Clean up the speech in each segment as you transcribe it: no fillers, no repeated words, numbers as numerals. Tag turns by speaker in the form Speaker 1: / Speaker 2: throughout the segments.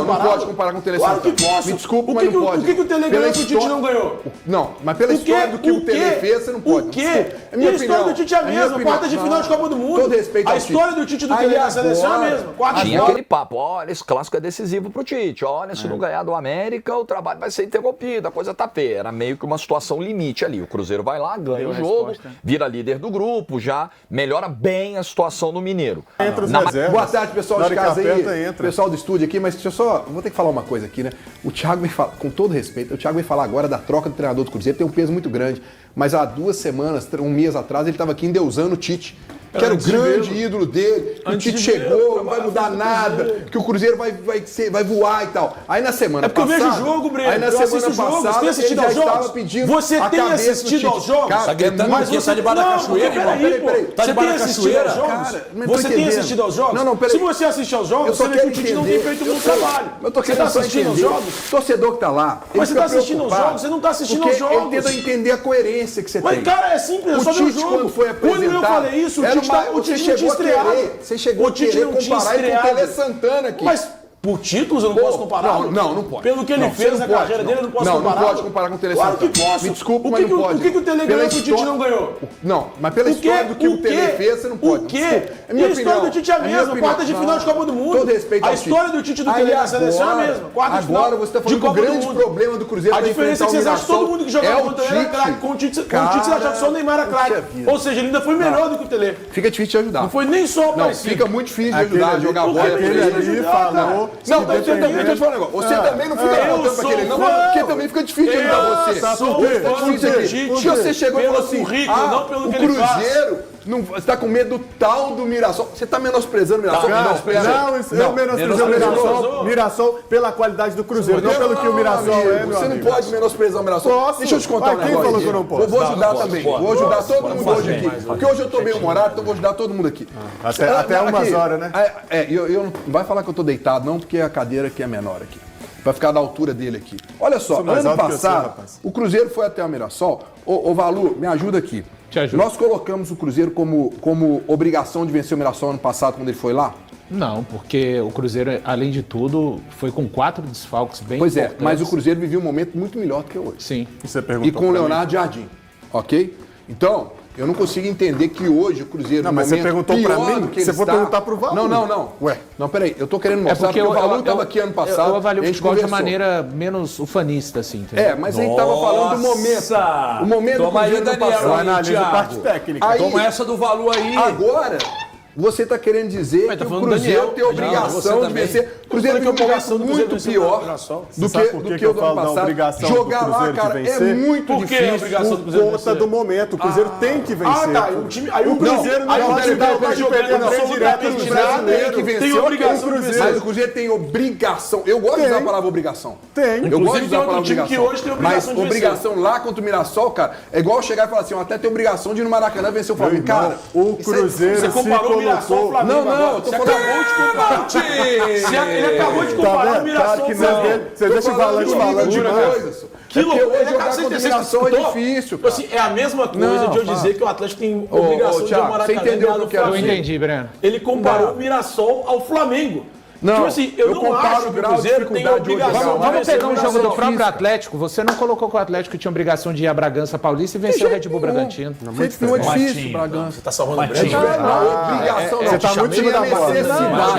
Speaker 1: Não pode comparar com o Tele
Speaker 2: Claro que posso.
Speaker 1: Me desculpa, mas não pode.
Speaker 2: O que o Tele ganhou que o Tite não ganhou?
Speaker 1: Não, mas pela história do que o Tele fez, você não pode.
Speaker 2: O quê? E a história do Tite é a mesma. Quarta de final de Copa do Mundo.
Speaker 1: Todo respeito
Speaker 2: a história do Tite do Tele na seleção é a mesma.
Speaker 3: Tinha aquele papo, olha, esse clássico é decisivo pro Tite. Olha, se não ganhar do América, o trabalho vai ser interrompido, a coisa tá feia. Era meio que uma situação limite ali. O Cruzeiro vai lá, ganha o jogo, vira líder do grupo, já melhora bem a situação do Mineiro.
Speaker 1: Boa tarde, pessoal de casa aí, pessoal do estúdio aqui, mas deixa eu só, vou ter que falar uma coisa aqui, né? O Thiago vai falar, com todo respeito, o Thiago vai falar agora da troca do treinador do Cruzeiro, tem um peso muito grande, mas há 2 semanas, um mês atrás, ele estava aqui endeusando o Tite, que era o grande ídolo dele, que o Tite chegou, não vai mudar nada, que o Cruzeiro vai voar e tal. Aí na semana passada...
Speaker 2: É porque eu vejo o jogo, Breno.
Speaker 1: Aí na semana passada,
Speaker 2: você tem assistido aos jogos?
Speaker 1: Você
Speaker 2: tem assistido aos jogos?
Speaker 4: Tá gritando porque tá debaixo da cachoeira, irmão.
Speaker 1: Peraí.
Speaker 2: Tá debaixo da cachoeira? Você tem assistido aos jogos?
Speaker 1: Não, peraí.
Speaker 2: Se você assiste aos jogos, você vê que o Tite não tem feito um bom trabalho.
Speaker 1: Eu tô querendo assistindo aos jogos? O torcedor que tá lá...
Speaker 2: Mas você tá assistindo aos jogos? Você não tá assistindo aos jogos.
Speaker 1: Ele tenta entender a coerência que você tem.
Speaker 2: Mas, cara, é simples, é só ver o jogo.
Speaker 1: Quando foi apresentado...
Speaker 2: Quando eu falei isso, o Tite não tinha estreado.
Speaker 1: Você chegou a querer comparar ele com o Tele Santana aqui.
Speaker 2: Mas por títulos eu não posso comparar?
Speaker 1: Não pode.
Speaker 2: Pelo que ele fez na carreira dele, eu não posso comparar?
Speaker 1: Não pode comparar com o Tele Santana.
Speaker 2: Claro que posso.
Speaker 1: Me desculpa, mas não pode.
Speaker 2: O que o Tele ganhou que o Tite não ganhou?
Speaker 1: Não, mas pela história do que o Tele fez, você não pode.
Speaker 2: O quê? E a história do Tite é a mesma. Quarta de final de Copa do Mundo.
Speaker 1: Todo respeito
Speaker 2: a história do Tite do Tele na seleção é a mesma. Quarta de final.
Speaker 1: Agora você está falando que o grande problema do Cruzeiro...
Speaker 2: A diferença é que vocês acham que todo mundo que jogava contra ele era craque. Com o Tite, você achava que só o Neymar era craque. Ou seja, ele ainda foi melhor do que o Tele.
Speaker 1: Fica difícil de ajudar.
Speaker 2: Não foi nem só o parecido.
Speaker 1: Fica muito difícil de ajudar a jogar bola. Não, deixa eu te falar um negócio. Você também não fica voltando pra aquele não, porque também fica difícil de ajudar você. Se você chegou e falou assim, o Cruzeiro... Você tá com medo do tal do Mirassol. Você tá menosprezando o Mirassol?
Speaker 5: Não, eu menosprezo o Mirassol pela qualidade do Cruzeiro, não pelo que o Mirassol é.
Speaker 1: Você não pode menosprezar o Mirassol. Deixa eu te contar um negócio.
Speaker 5: Quem falou que eu não posso?
Speaker 1: Eu vou ajudar também. Vou ajudar todo mundo hoje aqui. Porque hoje eu tô bem humorado, então vou ajudar todo mundo aqui.
Speaker 5: Até umas horas, né?
Speaker 1: Não vai falar que eu tô deitado, não, porque a cadeira aqui é menor aqui. Vai ficar da altura dele aqui. Olha só, ano passado, o Cruzeiro foi até o Mirassol. Ô Valu, me ajuda aqui. Nós colocamos o Cruzeiro como obrigação de vencer o Mirassol ano passado, quando ele foi lá?
Speaker 6: Não, porque o Cruzeiro, além de tudo, foi com 4 desfalques bem importantes.
Speaker 1: Pois é, mas o Cruzeiro vivia um momento muito melhor do que hoje.
Speaker 6: Sim.
Speaker 1: E com o Leonardo Jardim, ok? Então, eu não consigo entender que hoje o Cruzeiro...
Speaker 5: Não, mas você perguntou pra mim, você foi perguntar pro Valu.
Speaker 1: Não. Não, peraí, eu tô querendo mostrar porque o Valu tava aqui ano passado.
Speaker 6: Eu avalio o futebol de maneira menos ufanista, assim, entendeu?
Speaker 1: Mas ele tava falando do momento. O momento do Cruzeiro ano passado.
Speaker 5: Eu analiso parte técnica.
Speaker 4: Toma essa do Valu aí.
Speaker 1: Agora... Você está querendo dizer que o Cruzeiro tem obrigação de vencer. O Cruzeiro tem uma obrigação muito pior do que o do ano passado. Jogar lá, cara, é muito difícil.
Speaker 5: Por conta do momento. O Cruzeiro tem que vencer.
Speaker 2: Aí o Cruzeiro não pode
Speaker 5: perder 3 diretos no brasileiro.
Speaker 1: Tem obrigação de vencer. Mas o Cruzeiro tem obrigação. Eu gosto de usar a palavra obrigação.
Speaker 5: Tem.
Speaker 1: Eu gosto de usar a palavra
Speaker 2: obrigação. Que hoje tem obrigação
Speaker 1: mas obrigação lá contra o Mirassol, cara, é igual chegar e falar assim, até tem obrigação de ir no Maracanã vencer o Flamengo. Cara,
Speaker 5: o Cruzeiro
Speaker 2: você comparou o Mirassol, Flamengo.
Speaker 1: Não, eu tô falando.
Speaker 2: Ele acabou de comparar o Mirassol.
Speaker 5: Você deixa o Valante falando
Speaker 1: de coisas.
Speaker 2: Que loucura.
Speaker 1: Hoje jogar contra o Mirassol é difícil, cara.
Speaker 2: Assim, é a mesma coisa de eu dizer que o Atlético tem obrigação de ir ao Maracanã.
Speaker 1: Você entendeu o que eu quero?
Speaker 6: Eu entendi, Breno.
Speaker 2: Ele comparou o Mirassol ao Flamengo.
Speaker 1: Não,
Speaker 2: tipo assim, eu não
Speaker 1: comparo
Speaker 2: acho
Speaker 1: o
Speaker 2: que o
Speaker 1: grau de
Speaker 2: Cruzeiro tem obrigação.
Speaker 6: Vamos pegar um jogo do próprio Atlético. Você não colocou que o Atlético tinha obrigação de ir a Bragança Paulista e vencer o Red Bull Bragantino.
Speaker 1: Não é difícil, Bragança.
Speaker 2: Você tá salvando o Breno?
Speaker 1: Não, obrigação não.
Speaker 5: Você tá muito time da bola.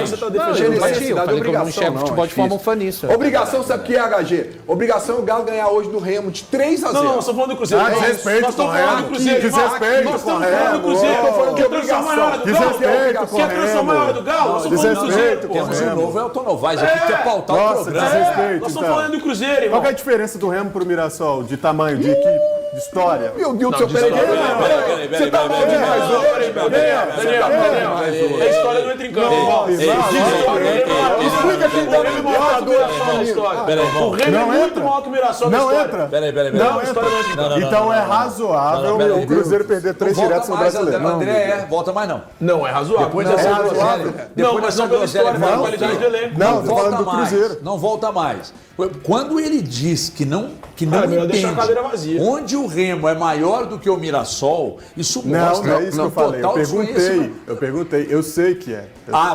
Speaker 1: Você tá defendendo necessidade, obrigação não.
Speaker 6: Futebol de forma ufanista.
Speaker 1: Obrigação, sabe o que é, HG? Obrigação é o Galo ganhar hoje do Remo de 3-0.
Speaker 2: Não, nós estamos falando do Cruzeiro.
Speaker 5: Desrespeito com o Remo. Desrespeito com o Remo.
Speaker 2: Estou falando de obrigação.
Speaker 5: Desrespeito com o
Speaker 2: Remo. Quer transformar a hora do Galo? Nós estamos falando do Cruzeiro.
Speaker 4: Temos um novo Elton Novaes aqui que quer pautar o programa.
Speaker 5: Desrespeito,
Speaker 2: nós estamos falando do Cruzeiro, irmão.
Speaker 5: Qual que é a diferença do Remo pro Mirassol? De tamanho, de equipe, de história?
Speaker 1: Meu Deus do céu, peraí. Você tá mal demais hoje, meu Deus.
Speaker 2: A história não entra em campo.
Speaker 1: Explica quem tá no Libertadores.
Speaker 2: O Remo é muito maior que o Mirassol.
Speaker 5: Não entra.
Speaker 4: Peraí.
Speaker 2: Não, a história não entra em campo.
Speaker 5: Então é razoável o Cruzeiro perder 3 diretos no Brasileiro.
Speaker 4: André, volta mais não.
Speaker 2: Não, é razoável.
Speaker 4: Depois dessa groselha.
Speaker 2: Não, mas não pela história, pela qualidade do elenco.
Speaker 5: Não, tô falando do Cruzeiro.
Speaker 4: Não volta mais. Quando ele diz que não
Speaker 2: melhor deixar a
Speaker 4: entende
Speaker 2: cadeira vazia.
Speaker 4: onde o o Remo é maior do que o Mirassol, isso mostra...
Speaker 5: Não é isso que eu falei. Eu perguntei. Eu sei que é.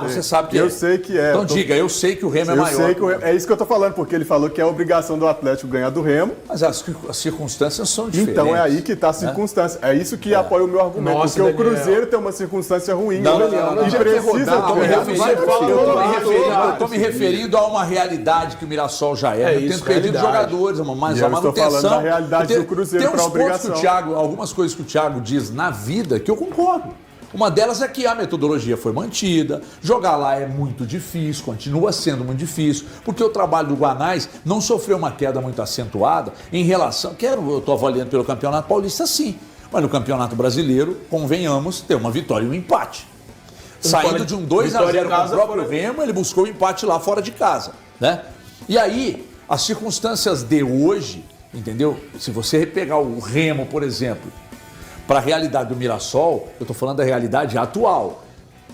Speaker 4: Você sabe que é.
Speaker 5: Eu sei que é.
Speaker 4: Então diga, eu sei que o Remo é maior.
Speaker 5: É isso que eu tô falando, porque ele falou que é obrigação do Atlético ganhar do Remo.
Speaker 4: Mas as circunstâncias são diferentes.
Speaker 5: Então é aí que tá a circunstância. É isso que apoia o meu argumento.
Speaker 2: Nossa,
Speaker 5: porque o Cruzeiro tem uma circunstância ruim.
Speaker 4: Não,
Speaker 5: e precisa...
Speaker 4: Eu tô me referindo a uma realidade que o Mirassol já é. Eu tenho perdido jogadores, mas a manutenção...
Speaker 5: Eu estou falando da realidade do Cruzeiro para a obrigação.
Speaker 4: Algumas coisas que o Thiago diz na vida que eu concordo. Uma delas é que a metodologia foi mantida, jogar lá é muito difícil, continua sendo muito difícil, porque o trabalho do Guanais não sofreu uma queda muito acentuada em relação... Eu estou avaliando pelo Campeonato Paulista, sim, mas no Campeonato Brasileiro, convenhamos, tem uma vitória e um empate. Saindo de um 2-0 com o próprio Remo, ele buscou o empate lá fora de casa, né? E aí, as circunstâncias de hoje, entendeu? Se você pegar o Remo, por exemplo, para a realidade do Mirassol, eu estou falando da realidade atual.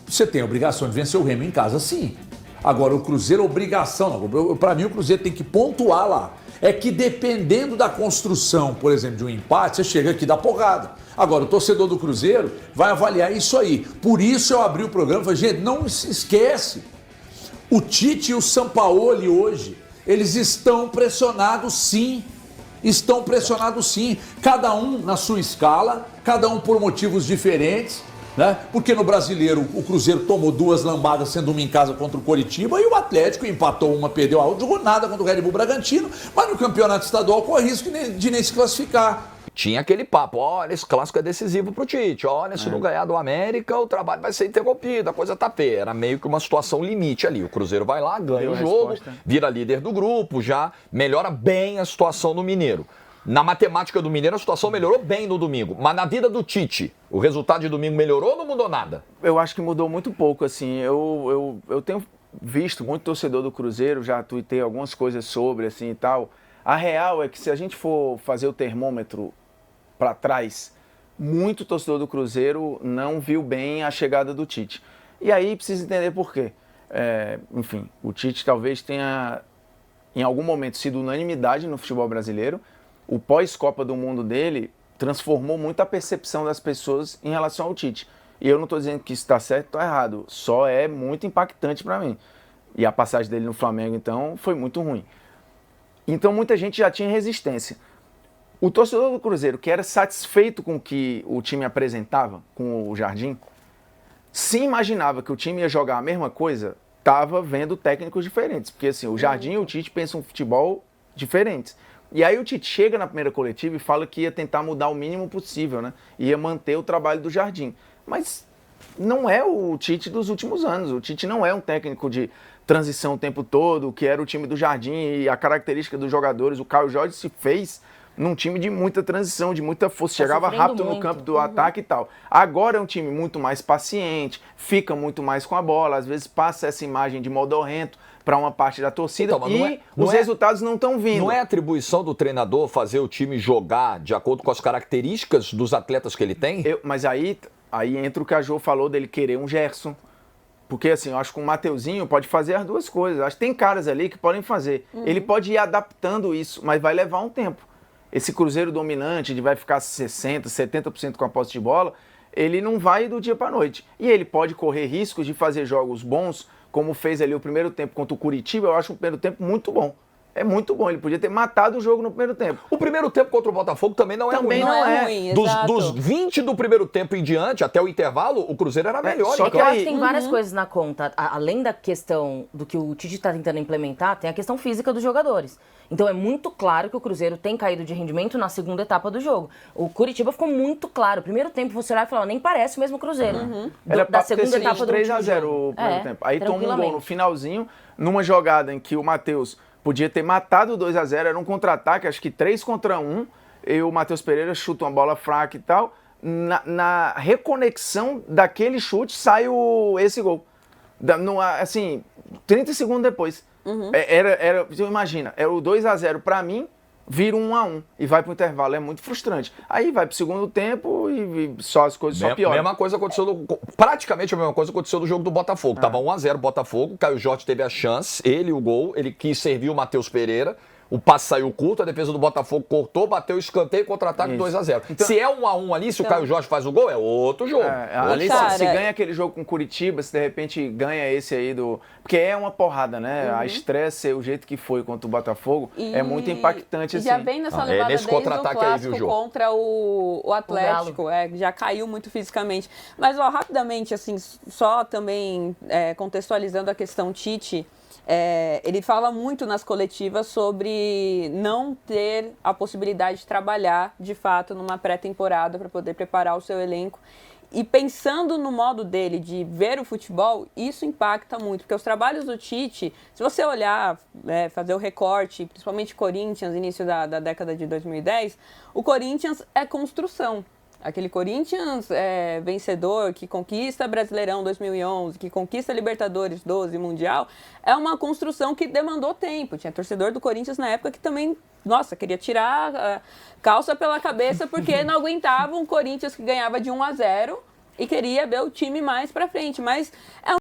Speaker 4: Você tem a obrigação de vencer o Remo em casa, sim. Agora, o Cruzeiro, obrigação, para mim o Cruzeiro tem que pontuar lá. É que dependendo da construção, por exemplo, de um empate, você chega aqui e dá porrada. Agora, o torcedor do Cruzeiro vai avaliar isso aí. Por isso eu abri o programa e falei, gente, não se esquece. O Tite e o Sampaoli hoje, eles estão pressionados sim. Estão pressionados sim, cada um na sua escala, cada um por motivos diferentes, né? Porque no Brasileiro o Cruzeiro tomou 2 lambadas, sendo uma em casa contra o Coritiba, e o Atlético empatou uma, perdeu a outra, jogou nada contra o Red Bull Bragantino, mas no campeonato estadual corre risco de nem se classificar.
Speaker 3: Tinha aquele papo, olha, esse clássico é decisivo pro Tite, olha, se não ganhar do América, o trabalho vai ser interrompido, a coisa tá feia. Era meio que uma situação limite ali. O Cruzeiro vai lá, ganha o jogo, vira líder do grupo, já melhora bem a situação do Mineiro. Na matemática do Mineiro, a situação melhorou bem no domingo, mas na vida do Tite, o resultado de domingo melhorou ou não mudou nada?
Speaker 7: Eu acho que mudou muito pouco, assim. Eu tenho visto muito torcedor do Cruzeiro, já tuitei algumas coisas sobre, assim, e tal. A real é que se a gente for fazer o termômetro para trás, muito torcedor do Cruzeiro não viu bem a chegada do Tite. E aí precisa entender por quê. Enfim, o Tite talvez tenha, em algum momento, sido unanimidade no futebol brasileiro. O pós-Copa do Mundo dele transformou muito a percepção das pessoas em relação ao Tite. E eu não estou dizendo que isso está certo ou errado, só é muito impactante para mim. E a passagem dele no Flamengo, então, foi muito ruim. Então muita gente já tinha resistência. O torcedor do Cruzeiro, que era satisfeito com o que o time apresentava, com o Jardim, se imaginava que o time ia jogar a mesma coisa, estava vendo técnicos diferentes. Porque assim, o Jardim e o Tite pensam um futebol diferentes. E aí o Tite chega na primeira coletiva e fala que ia tentar mudar o mínimo possível, né? Ia manter o trabalho do Jardim. Mas não é o Tite dos últimos anos. O Tite não é um técnico de transição o tempo todo, que era o time do Jardim e a característica dos jogadores. O Caio Jorge se fez num time de muita transição, de muita força, chegava rápido no campo do ataque e tal. Agora é um time muito mais paciente, fica muito mais com a bola, às vezes passa essa imagem de modorrento para uma parte da torcida e os resultados não estão vindo.
Speaker 3: Não é atribuição do treinador fazer o time jogar de acordo com as características dos atletas que ele tem?
Speaker 7: Mas aí entra o que a Jo falou dele querer um Gerson. Porque assim, eu acho que o Mateuzinho pode fazer as duas coisas. Acho que tem caras ali que podem fazer. Ele pode ir adaptando isso, mas vai levar um tempo. Esse Cruzeiro dominante, de vai ficar 60%, 70% com a posse de bola, ele não vai do dia para a noite. E ele pode correr riscos de fazer jogos bons, como fez ali o primeiro tempo contra o Curitiba. Eu acho o primeiro tempo muito bom. É muito bom, ele podia ter matado o jogo no primeiro tempo.
Speaker 3: O primeiro tempo contra o Botafogo também não é ruim.
Speaker 7: Também não é
Speaker 8: ruim,
Speaker 3: dos 20 do primeiro tempo em diante, até o intervalo, o Cruzeiro era melhor.
Speaker 8: Só que eu acho que tem várias coisas na conta. Além da questão do que o Tite está tentando implementar, tem a questão física dos jogadores. Então é muito claro que o Cruzeiro tem caído de rendimento na segunda etapa do jogo. O Curitiba ficou muito claro. Primeiro tempo você olhava e falava, nem parece o mesmo Cruzeiro.
Speaker 7: Era
Speaker 8: da segunda etapa do
Speaker 7: 3-0 o primeiro tempo. Aí toma um gol no finalzinho, numa jogada em que o Matheus podia ter matado o 2-0, era um contra-ataque, acho que 3-1, e o Matheus Pereira chuta uma bola fraca e tal. Na reconexão daquele chute sai esse gol. Assim, 30 segundos depois. Você imagina, era o 2-0 para mim, vira 1-1 e vai pro intervalo. É muito frustrante. Aí vai pro segundo tempo e só as coisas só pioram.
Speaker 3: Praticamente a mesma coisa aconteceu no jogo do Botafogo. Tava 1-0 Botafogo, Caio Jorge teve a chance, ele o gol, ele quis servir o Matheus Pereira. o passe saiu curto, a defesa do Botafogo cortou, bateu o escanteio, contra-ataque 2-0. Então, se é 1-1 ali, se o Caio Jorge faz o gol, é outro jogo.
Speaker 7: Ali, se ganha aquele jogo com Curitiba, se de repente ganha esse aí do... Porque é uma porrada, né? A estreia ser o jeito que foi contra o Botafogo é muito impactante, assim.
Speaker 9: Já vem nessa levada
Speaker 3: nesse
Speaker 9: desde o
Speaker 3: contra-ataque
Speaker 9: clássico
Speaker 3: aí, viu,
Speaker 9: contra o Atlético. Já caiu muito fisicamente. Mas, rapidamente, assim, só também contextualizando a questão Tite... ele fala muito nas coletivas sobre não ter a possibilidade de trabalhar, de fato, numa pré-temporada para poder preparar o seu elenco. E pensando no modo dele de ver o futebol, isso impacta muito, porque os trabalhos do Tite, se você olhar, fazer o recorte, principalmente Corinthians, início da década de 2010, o Corinthians é construção. Aquele Corinthians vencedor, que conquista Brasileirão 2011, que conquista Libertadores 12, Mundial, é uma construção que demandou tempo. Tinha torcedor do Corinthians na época que também, queria tirar a calça pela cabeça porque não aguentava um Corinthians que ganhava de 1-0 e queria ver o time mais pra frente. Mas é